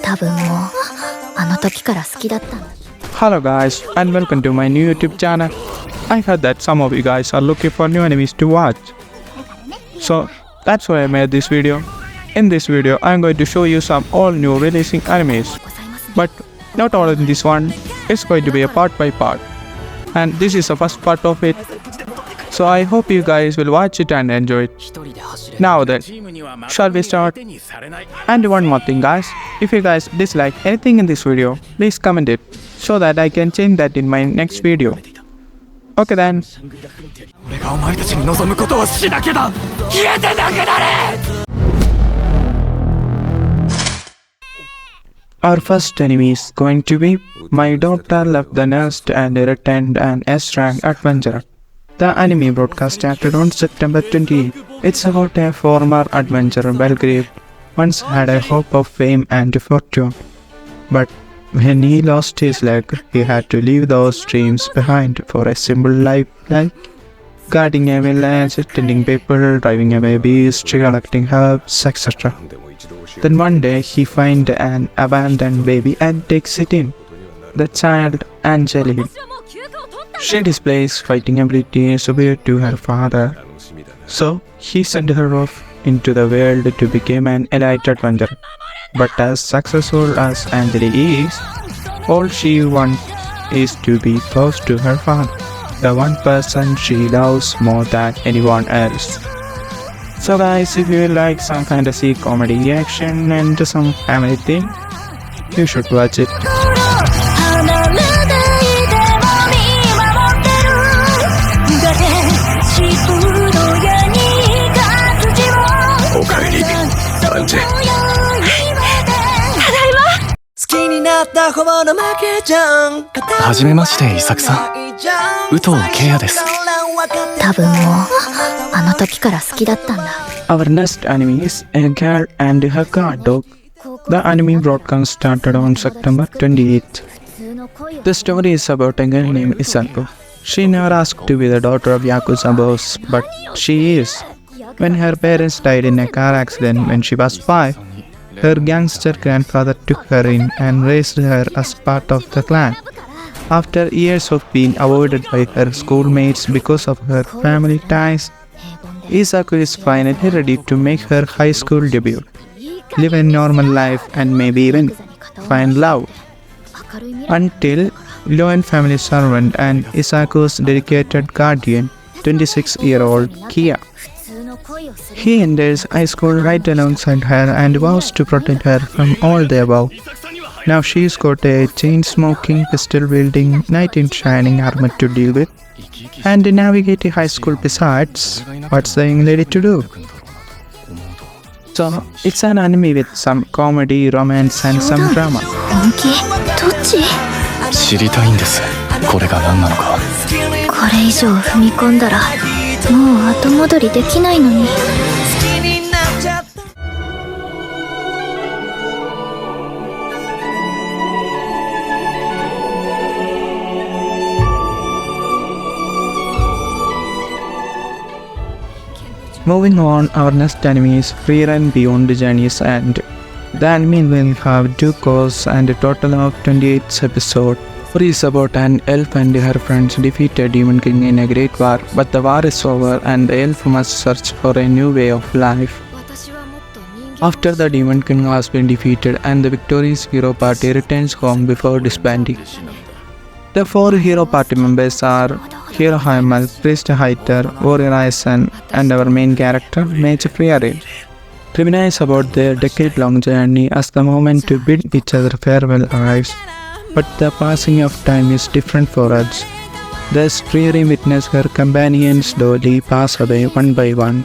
多分もうあの時から好きだったんだ。 Hello guys and welcome to my new YouTube channel. I heard that some of you guys are looking for new animes to watch. So that's why I made this video. In this video I am going to show you some all new releasing animes. But not all in this one, it's going to be a part by part. And this is the first part of it. So I hope you guys will watch it and enjoy it. Now then, shall we start? And one more thing guys, if you guys dislike anything in this video, please comment it so that I can change that in my next video. Okay then. Our first anime is going to be My Daughter Left the Nest and Returned an S-Rank Adventurer. The anime broadcast started on September 28. It's about a former adventurer Belgrave once had a hope of fame and fortune. But when he lost his leg, he had to leave those dreams behind for a simple life like guarding a village, tending people, driving away beasts, collecting herbs, etc. Then one day he finds an abandoned baby and takes it in. The child, Angelique. She displays fighting ability superior to her father, so he sent her off into the world to become an elite adventurer. But as successful as Angelique is, all she wants is to be close to her father, the one person she loves more than anyone else. So guys, if you like some fantasy, comedy, action and some family thing, you should watch it. Our next anime is A Girl and Her Guard Dog. The anime broadcast started on September 28th. The story is about a girl named Isako. She never asked to be the daughter of Yakuza boss, but she is. When her parents died in a car accident when she was 5, her gangster grandfather took her in and raised her as part of the clan. After years of being avoided by her schoolmates because of her family ties, Isako is finally ready to make her high school debut, live a normal life and maybe even find love. Until loyal family servant and Isako's dedicated guardian, 26-year-old Kia. He enters high school right alongside her and vows to protect her from all the above. Now she's got a chain-smoking, pistol-wielding, knight in shining armor to deal with, and navigate a high school besides. What's the young lady to do? So, it's an anime with some comedy, romance and some drama. どっち？これ以上踏み込んだらもう後戻りできないのに。Moving on, our next anime is Free Run Beyond Journey's End. The anime will have 2 courses and a total of 28 episodes. Free is about an elf and her friends defeat a demon king in a great war, but the war is over and the elf must search for a new way of life. After the demon king has been defeated and the victorious hero party returns home before disbanding. The 4 hero party members are Hero Heimer, Priest Haiter, Warrior Aizen, and our main character, Mage Friari. Reminisce about their decade-long journey as the moment to bid each other farewell arrives, but the passing of time is different for us. Thus, Friari witnesses her companions slowly pass away one by one.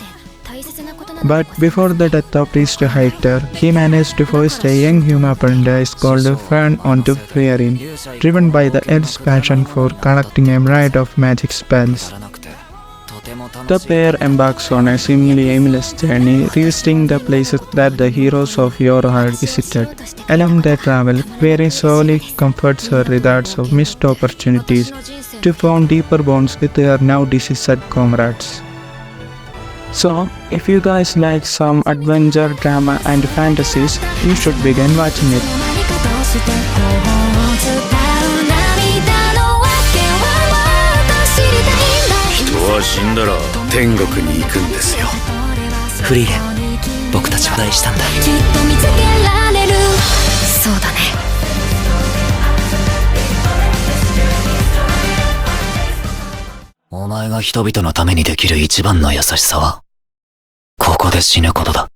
But before the death of Priest Haiter, he managed to foist a young human apprentice called Fern onto Friari, driven by the elf's passion for conducting a myriad of magic spells. The pair embarks on a seemingly aimless journey, revisiting the places that the heroes of yore had visited. Along their travel, Friari slowly comforts her regards of missed opportunities to form deeper bonds with her now deceased comrades. So, if you guys like some adventure, drama, and fantasies, you should begin watching it. 何かとして頬を伝う涙のわけはもっと知りたいんだ人は死んだら天国に行くんですよ。フリーレン、僕たちは愛したんだ。きっと見つけられるそうだね。お前が人々のためにできる一番の優しさは、ここで死ぬことだ。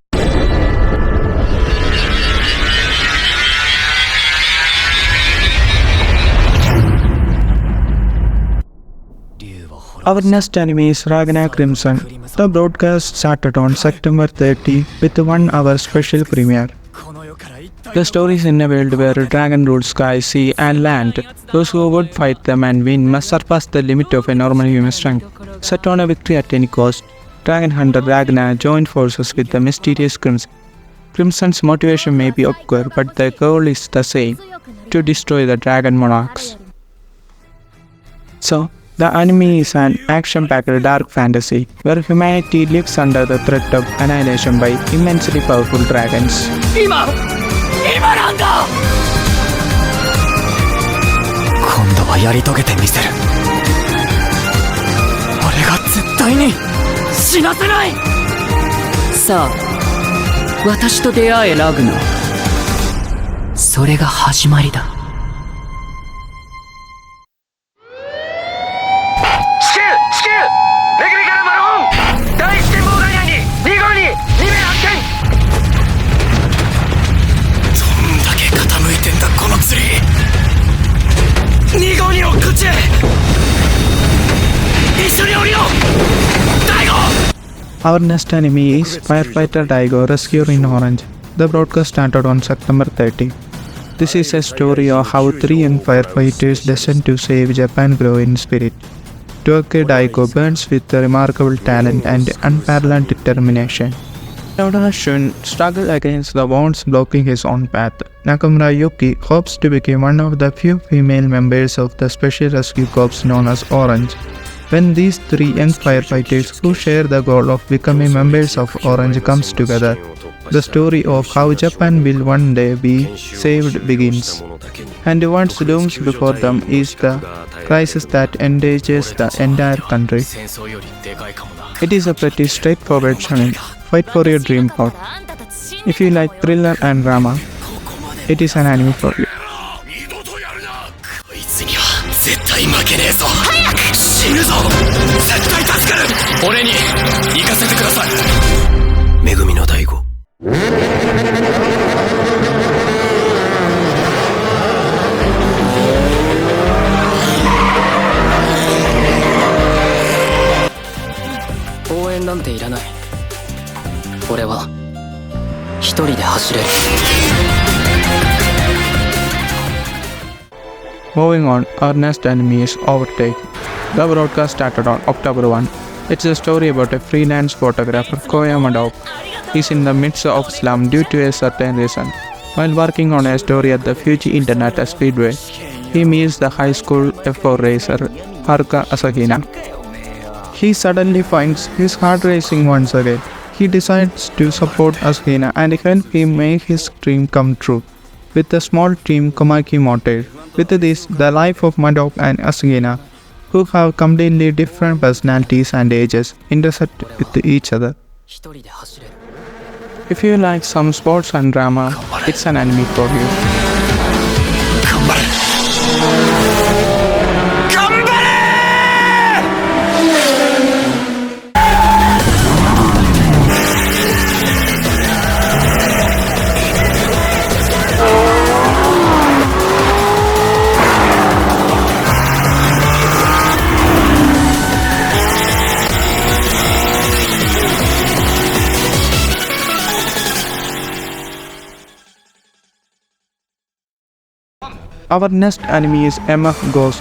Our next anime is Ragnar Crimson. The broadcast started on September 30 with a 1-hour special premiere. The story is in a world where dragon rule sky, sea and land. Those who would fight them and win must surpass the limit of a normal human strength. Set on a victory at any cost, dragon hunter Ragnar joined forces with the mysterious Crimson. Crimson's motivation may be obscure, but the goal is the same, to destroy the dragon monarchs. So, the anime is an action-packed dark fantasy where humanity lives under the threat of annihilation by immensely powerful dragons. 今なんだ。今度はやり遂げてみせる。俺が絶対に死なせない。さあ、私と出会えラグナ。それが始まりだ。至急めぐみからマロン第一展望外内に2号に2名発見。どんだけ傾いてんだこの釣り。2号に落っこちへ一緒に降りよう大悟。 Our next anime is Firefighter Daigo Rescue in Orange. The broadcast started on September 30. This is a story of how 3 young firefighters destined to save Japan grow in spirit. Toke Daigo burns with remarkable talent and unparalleled determination. Nakamura Shun struggles against the bonds blocking his own path. Nakamura Yuki hopes to become one of the few female members of the Special Rescue Corps known as Orange. When these 3 young firefighters who share the goal of becoming members of Orange comes together, the story of how Japan will one day be saved begins. And what looms before them is the crisis that endangers the entire country. It is a pretty straightforward shonen. Fight for your dream out. If you like thriller and drama, it is an anime for you. こいつには絶対負けねえぞ。早く死ぬぞ。絶対助かる。俺に行かせてください。めぐみの大悟。応援なんていらない。俺は一人で走れる。 Moving on, our next anime is Overtake. The broadcast started on October 1. It's a story about a freelance photographer, Koyama Dog. He's in the midst of slum due to a certain reason. While working on a story at the Fuji International Speedway, he meets the high school F4 racer, Haruka Asahina. He suddenly finds his heart racing once again. He decides to support Asahina and help him make his dream come true. With a small team Komaki Motel. With this, the life of Madok and Asahina, who have completely different personalities and ages, intersect with each other. If you like some sports and drama, it's an anime for you. 頑張れ。頑張れ。Our next anime is MF Ghost.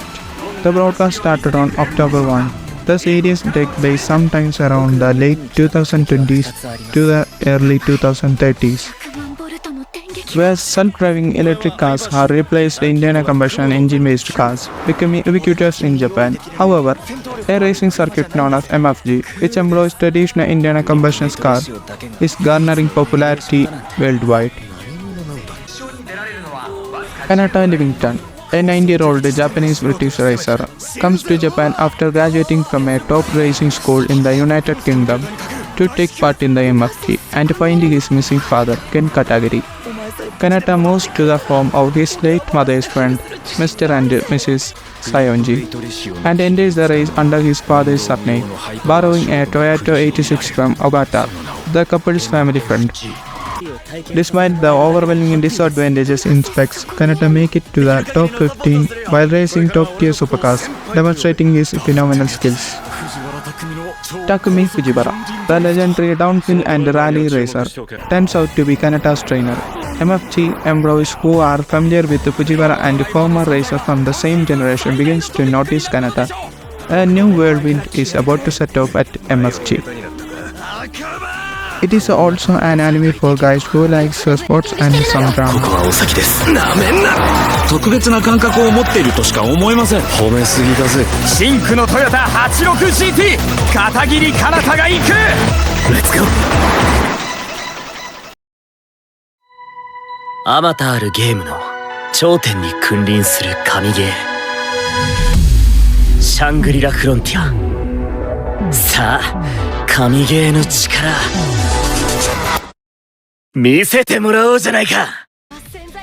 The broadcast started on October 1. The series takes place sometimes around the late 2020s to the early 2030s. ワンボルトの電撃 where self-driving electric cars have replaced internal combustion engine-based cars, becoming ubiquitous in Japan. However, a racing circuit known as MFG, which employs traditional internal combustion cars, is garnering popularity worldwide. Kanata Livington, a 90-year-old Japanese-British racer, comes to Japan after graduating from a top racing school in the United Kingdom to take part in the MFG and find his missing father, Ken Katagiri. Kanata moves to the home of his late mother's friend, Mr. and Mrs. Sayonji, and enters the race under his father's surname, borrowing a Toyota 86 from Ogata, the couple's family friend. Despite the overwhelming disadvantages in specs, Kanata makes it to the top 15 while racing top-tier supercars, demonstrating his phenomenal skills. Takumi Fujiwara, the legendary downhill and rally racer, turns out to be Kanata's trainer. MFG employees who are familiar with Fujiwara and former racers from the same generation begins to notice Kanata. A new whirlwind is about to set off at MFG. It is also an anime for guys who like sports and some drama. 特別な感覚を持っているとしか思えません。褒めすぎだぜ。真紅のトヨタ 86GT 片桐かなたが行く。レッツゴー。あまたあるゲームの頂点に君臨する神ゲー、シャングリラフロンティア。さあ神ゲーの力見せてもらおうじゃないか。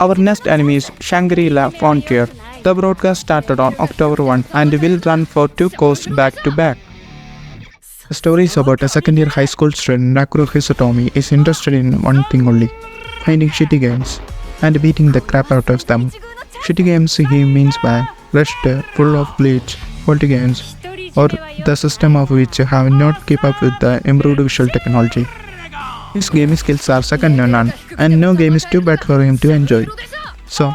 Our next anime is Shangri-La Frontier. The broadcast started on October 1 and will run for 2 coasts back to back. The story is about a second-year high school student, Nakuro Hisotomi, is interested in one thing only: finding shitty games and beating the crap out of them. Shitty games he means by rushed, full of glitch, faulty games, or the system of which have not kept up with the improved visual technology. His gaming skills are second to none, and no game is too bad for him to enjoy. So,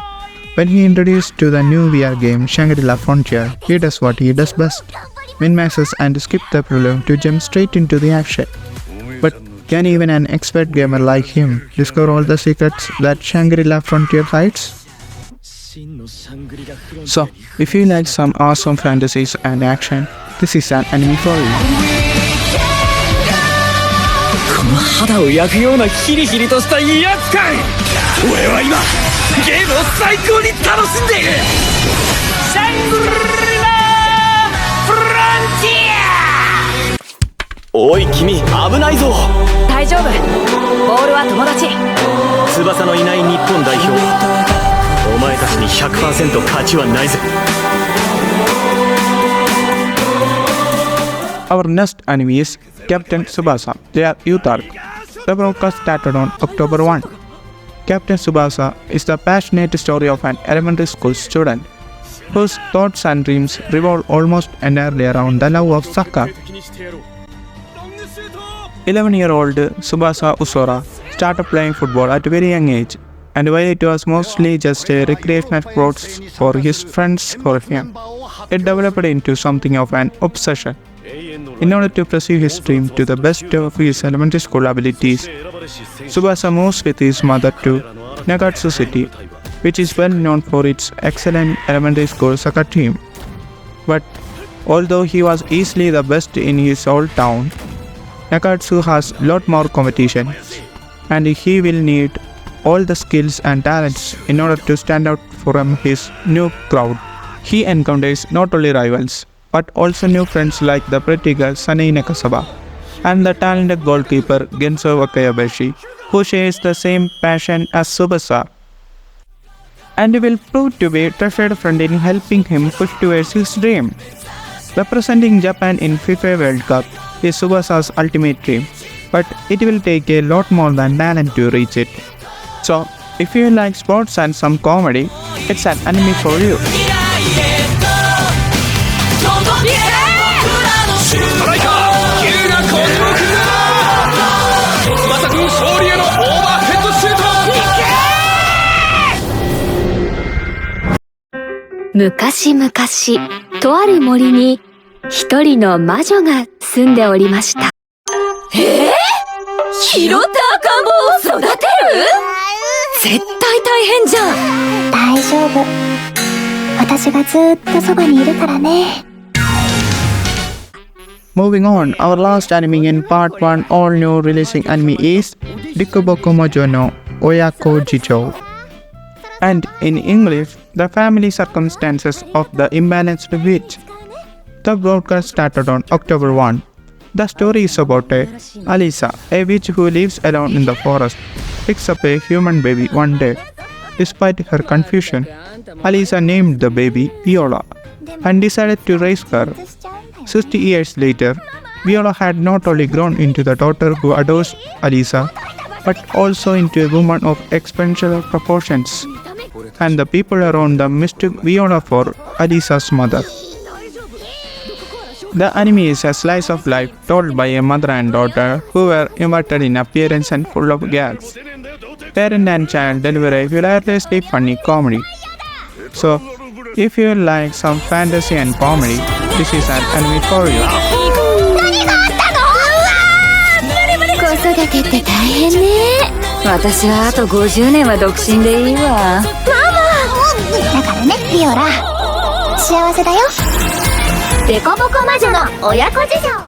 when he introduced to the new VR game Shangri-La Frontier, he does what he does best: min-maxes and skip the problem to jump straight into the action. But can even an expert gamer like him discover all the secrets that Shangri-La Frontier hides? So, if you like some awesome fantasies and action, this is an anime for you. この肌を焼くようなヒリヒリとした威圧感、俺は今ゲームを最高に楽しんでいる。シャングリラフロンティア。おい君、危ないぞ。大丈夫、ボールは友達。翼のいない日本代表、お前たちに 100% 勝ちはないぜ。 Our next anime is Captain Tsubasa, their youth arc. The broadcast started on October 1. Captain Tsubasa is the passionate story of an elementary school student whose thoughts and dreams revolve almost entirely around the love of soccer. 11-year-old Tsubasa Usora started playing football at a very young age, and while it was mostly just a recreational sport for his friends for him, it developed into something of an obsession. In order to pursue his dream to the best of his elementary school abilities, Tsubasa moves with his mother to Nagatsu City, which is well known for its excellent elementary school soccer team. But although he was easily the best in his old town, Nagatsu has a lot more competition, and he will need all the skills and talents in order to stand out from his new crowd. He encounters not only rivals, but also new friends like the pretty girl Sunny Nakasaba and the talented goalkeeper Genso Wakayabashi, who shares the same passion as Tsubasa, and will prove to be a trusted friend in helping him push towards his dream. Representing Japan in FIFA World Cup is Tsubasa's ultimate dream, but it will take a lot more than talent to reach it. So, if you like sports and some comedy, it's an anime for you. ストライカー急なコースをくぐる。翼くん勝利へのオーバーヘッドシュート。昔々、とある森に一人の魔女が住んでおりました。拾った赤ん坊を育てる？絶対大変じゃん。大丈夫。私がずっとそばにいるからね。Moving on, our last anime in part 1 all new releasing anime is Rikuboku Mojo no Oyako Jijo. And in English, the family circumstances of the imbalanced witch. The broadcast started on October 1. The story is about Alisa, a witch who lives alone in the forest, picks up a human baby one day. Despite her confusion, Alisa named the baby Viola and decided to raise her. 60 years later, Viola had not only grown into the daughter who adores Alisa, but also into a woman of exponential proportions. And the people around them mistook Viola for Alisa's mother. The anime is a slice of life told by a mother and daughter who were inverted in appearance and full of gags. Parent and child deliver a hilariously funny comedy. So, if you like some fantasy and comedy, this is an anime for you. 子育てって大変ね。私はあと50年は独身でいいわ。だからね、ビオラ。幸せだよ。デコボコ魔女の親子事情。